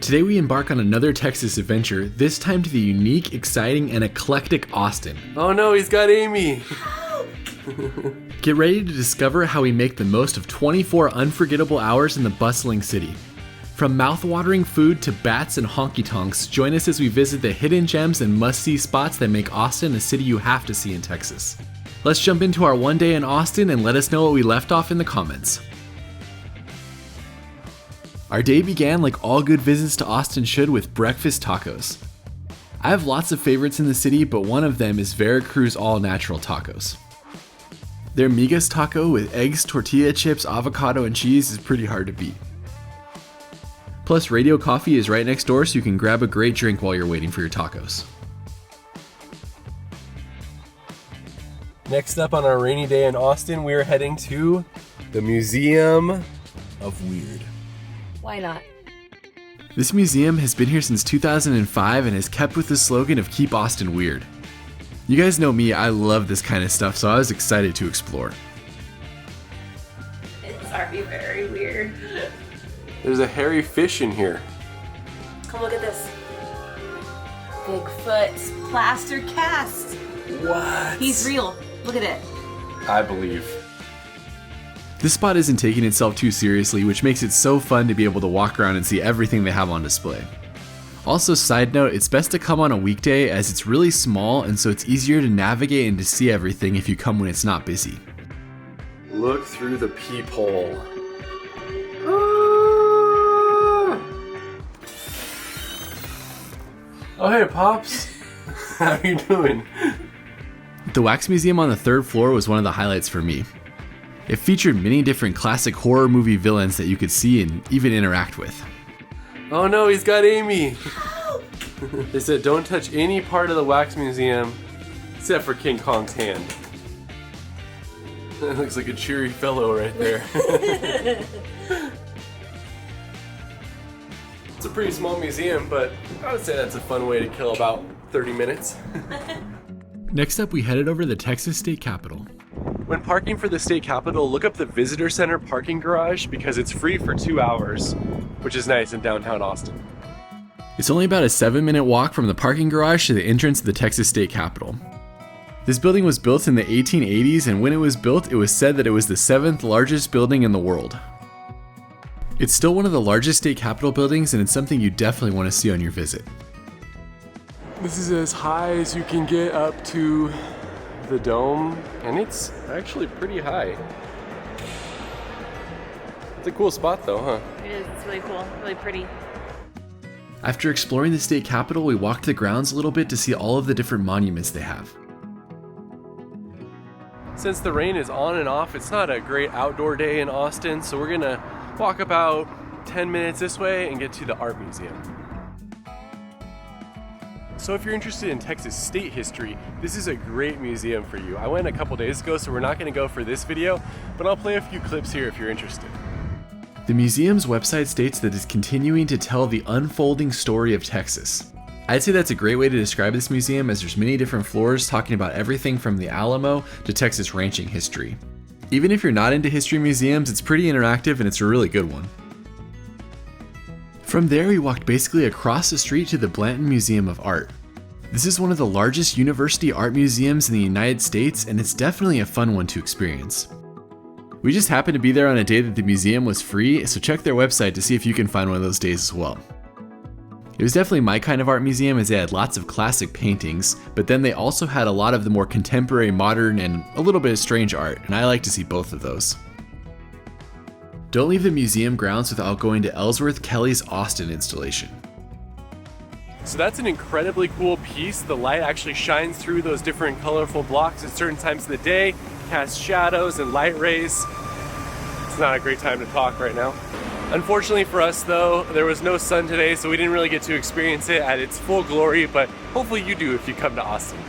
Today we embark on another Texas adventure, this time to the unique, exciting, and eclectic Austin. Oh no, he's got Amy! Get ready to discover how we make the most of 24 unforgettable hours in the bustling city. From mouth-watering food to bats and honky-tonks, join us as we visit the hidden gems and must-see spots that make Austin a city you have to see in Texas. Let's jump into our one day in Austin and let us know what we left off in the comments. Our day began like all good visits to Austin should with breakfast tacos. I have lots of favorites in the city, but one of them is Veracruz all-natural tacos. Their migas taco with eggs, tortilla chips, avocado, and cheese is pretty hard to beat. Plus, Radio Coffee is right next door, so you can grab a great drink while you're waiting for your tacos. Next up on our rainy day in Austin, we are heading to the Museum of Weird. Why not? This museum has been here since 2005 and has kept with the slogan of Keep Austin Weird. You guys know me, I love this kind of stuff, so I was excited to explore. It's already very weird. There's a hairy fish in here. Come look at this. Bigfoot's plaster cast. What? He's real. Look at it. I believe. This spot isn't taking itself too seriously, which makes it so fun to be able to walk around and see everything they have on display. Also, side note, it's best to come on a weekday as it's really small and so it's easier to navigate and to see everything if you come when it's not busy. Look through the peephole. Oh hey Pops, how are you doing? The Wax Museum on the third floor was one of the highlights for me. It featured many different classic horror movie villains that you could see and even interact with. Oh no, he's got Amy! They said don't touch any part of the Wax Museum except for King Kong's hand. That looks like a cheery fellow right there. It's a pretty small museum, but I would say that's a fun way to kill about 30 minutes. Next up, we headed over to the Texas State Capitol. When parking for the state capitol, look up the visitor center parking garage because it's free for 2 hours, which is nice in downtown Austin. It's only about a 7-minute walk from the parking garage to the entrance of the Texas State Capitol. This building was built in the 1880s, and when it was built, it was said that it was the 7th largest building in the world. It's still one of the largest state capitol buildings, and it's something you definitely want to see on your visit. This is as high as you can get up to the dome, and it's actually pretty high. It's a cool spot though, huh? It is. It's really cool. Really pretty. After exploring the state capitol, we walked the grounds a little bit to see all of the different monuments they have. Since the rain is on and off, it's not a great outdoor day in Austin, so we're gonna walk about 10 minutes this way and get to the art museum. So if you're interested in Texas state history, this is a great museum for you. I went a couple days ago, so we're not gonna go for this video, but I'll play a few clips here if you're interested. The museum's website states that it's continuing to tell the unfolding story of Texas. I'd say that's a great way to describe this museum, as there's many different floors talking about everything from the Alamo to Texas ranching history. Even if you're not into history museums, it's pretty interactive and it's a really good one. From there, we walked basically across the street to the Blanton Museum of Art. This is one of the largest university art museums in the United States, and it's definitely a fun one to experience. We just happened to be there on a day that the museum was free, so check their website to see if you can find one of those days as well. It was definitely my kind of art museum, as they had lots of classic paintings, but then they also had a lot of the more contemporary, modern, and a little bit of strange art, and I like to see both of those. Don't leave the museum grounds without going to Ellsworth Kelly's Austin installation. So that's an incredibly cool piece. The light actually shines through those different colorful blocks at certain times of the day, casts shadows and light rays. It's not a great time to talk right now. Unfortunately for us though, there was no sun today, so we didn't really get to experience it at its full glory, but hopefully you do if you come to Austin.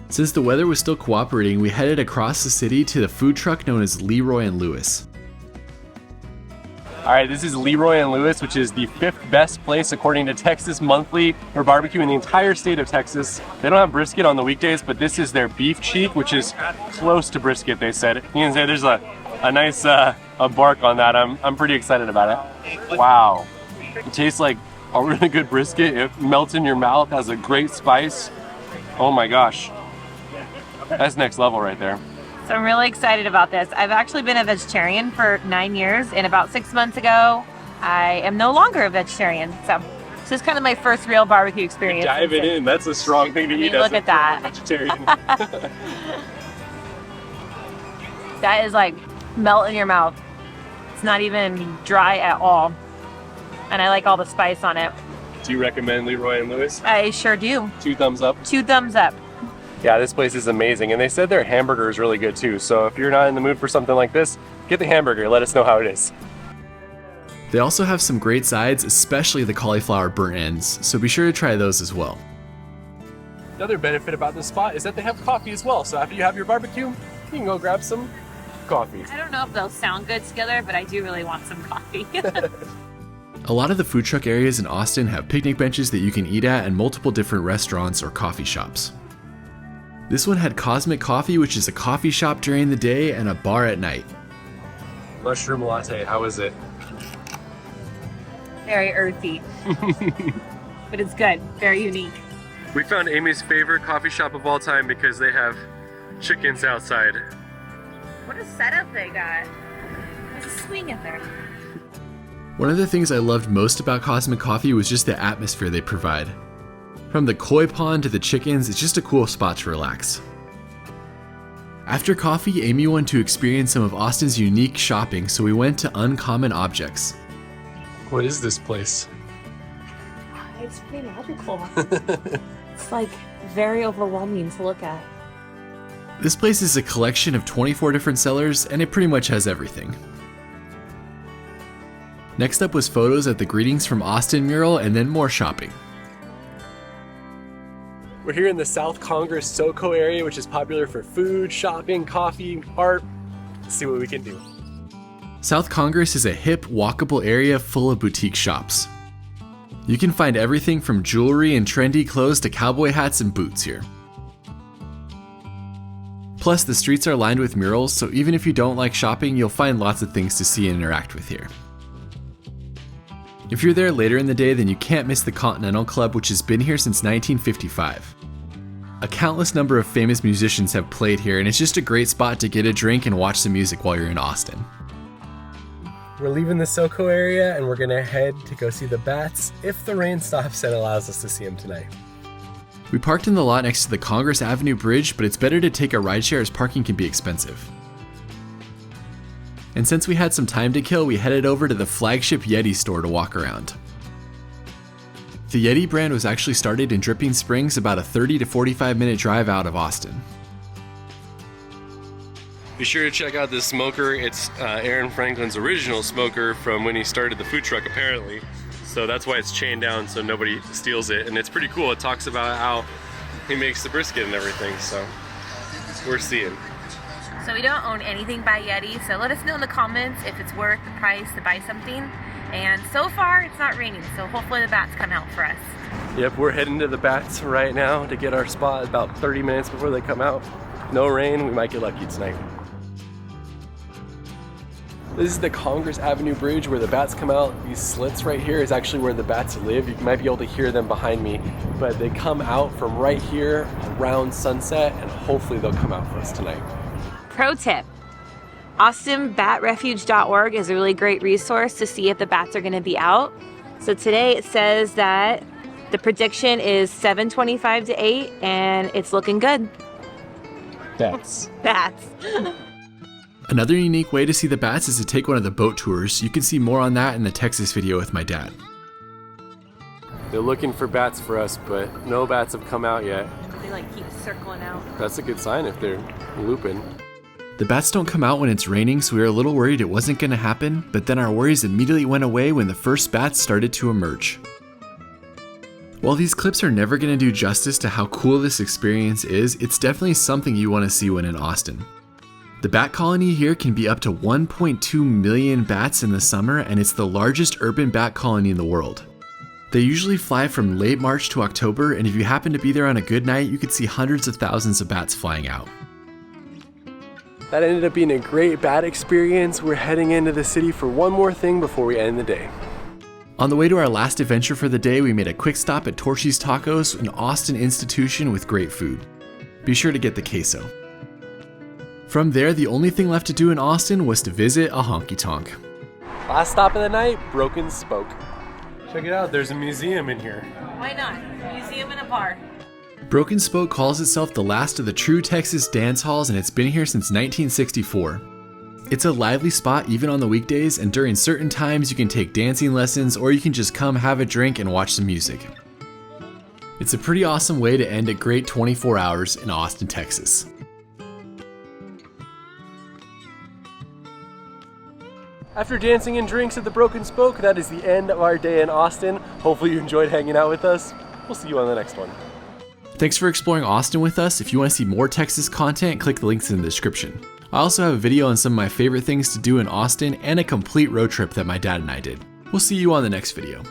Since the weather was still cooperating, we headed across the city to the food truck known as Leroy and Lewis. All right, this is Leroy and Lewis, which is the 5th best place according to Texas Monthly for barbecue in the entire state of Texas. They don't have brisket on the weekdays, but this is their beef cheek, which is close to brisket, they said. You can say there's a nice a bark on that. I'm pretty excited about it. Wow. It tastes like A really good brisket. It melts in your mouth, has a great spice. Oh my gosh. That's next level right there. So I'm really excited about this. I've actually been a vegetarian for 9 years, and about 6 months ago, I am no longer a vegetarian. So this is kind of my first real barbecue experience. Diving in, that's a strong thing to eat. Look at that. Vegetarian. That is like melt in your mouth. It's not even dry at all. And I like all the spice on it. Do you recommend Leroy and Lewis? I sure do. 2 thumbs up. 2 thumbs up. Yeah, this place is amazing. And they said their hamburger is really good too. So if you're not in the mood for something like this, get the hamburger. Let us know how it is. They also have some great sides, especially the cauliflower burnt ends, so be sure to try those as well. Another benefit about this spot is that they have coffee as well. So after you have your barbecue, you can go grab some coffee. I don't know if they'll sound good together, but I do really want some coffee. A lot of the food truck areas in Austin have picnic benches that you can eat at and multiple different restaurants or coffee shops. This one had Cosmic Coffee, which is a coffee shop during the day and a bar at night. Mushroom latte, how is it? Very earthy. But it's good. Very unique. We found Amy's favorite coffee shop of all time because they have chickens outside. What a setup they got. There's a swing in there. One of the things I loved most about Cosmic Coffee was just the atmosphere they provide. From the koi pond to the chickens, it's just a cool spot to relax. After coffee, Amy wanted to experience some of Austin's unique shopping, so we went to Uncommon Objects. What is this place? It's pretty magical. It's like very overwhelming to look at. This place is a collection of 24 different sellers, and it pretty much has everything. Next up was photos at the Greetings from Austin mural, and then more shopping. We're here in the South Congress SoCo area, which is popular for food, shopping, coffee, art. Let's see what we can do. South Congress is a hip, walkable area full of boutique shops. You can find everything from jewelry and trendy clothes to cowboy hats and boots here. Plus, the streets are lined with murals, so even if you don't like shopping, you'll find lots of things to see and interact with here. If you're there later in the day, then you can't miss the Continental Club, which has been here since 1955. A countless number of famous musicians have played here, and it's just a great spot to get a drink and watch some music while you're in Austin. We're leaving the SoCo area and we're gonna head to go see the bats if the rain stops and allows us to see them tonight. We parked in the lot next to the Congress Avenue Bridge, but it's better to take a rideshare as parking can be expensive. And since we had some time to kill, we headed over to the flagship Yeti store to walk around. The Yeti brand was actually started in Dripping Springs, about a 30 to 45 minute drive out of Austin. Be sure to check out this smoker. It's Aaron Franklin's original smoker from when he started the food truck, apparently. So that's why it's chained down so nobody steals it. And it's pretty cool. It talks about how he makes the brisket and everything. So we're seeing. So we don't own anything by Yeti, so let us know in the comments if it's worth the price to buy something. And so far, it's not raining, so hopefully the bats come out for us. Yep, we're heading to the bats right now to get our spot about 30 minutes before they come out. No rain, we might get lucky tonight. This is the Congress Avenue Bridge where the bats come out. These slits right here is actually where the bats live. You might be able to hear them behind me, but they come out from right here around sunset, and hopefully they'll come out for us tonight. Pro tip, AustinBatRefuge.org is a really great resource to see if the bats are going to be out. So today it says that the prediction is 7:25 to 8, and it's looking good. Bats. Bats. Another unique way to see the bats is to take one of the boat tours. You can see more on that in the Texas video with my dad. They're looking for bats for us, but no bats have come out yet. They like keep circling out. That's a good sign if they're looping. The bats don't come out when it's raining, so we were a little worried it wasn't going to happen, but then our worries immediately went away when the first bats started to emerge. While these clips are never going to do justice to how cool this experience is, it's definitely something you want to see when in Austin. The bat colony here can be up to 1.2 million bats in the summer, and it's the largest urban bat colony in the world. They usually fly from late March to October, and if you happen to be there on a good night, you could see hundreds of thousands of bats flying out. That ended up being a great bat experience. We're heading into the city for one more thing before we end the day. On the way to our last adventure for the day, we made a quick stop at Torchy's Tacos, an Austin institution with great food. Be sure to get the queso. From there, the only thing left to do in Austin was to visit a honky tonk. Last stop of the night, Broken Spoke. Check it out, there's a museum in here. Why not? Museum and a bar. Broken Spoke calls itself the last of the true Texas dance halls, and it's been here since 1964. It's a lively spot even on the weekdays, and during certain times you can take dancing lessons or you can just come have a drink and watch some music. It's a pretty awesome way to end a great 24 hours in Austin, Texas. After dancing and drinks at the Broken Spoke, that is the end of our day in Austin. Hopefully you enjoyed hanging out with us. We'll see you on the next one. Thanks for exploring Austin with us. If you want to see more Texas content, click the links in the description. I also have a video on some of my favorite things to do in Austin and a complete road trip that my dad and I did. We'll see you on the next video.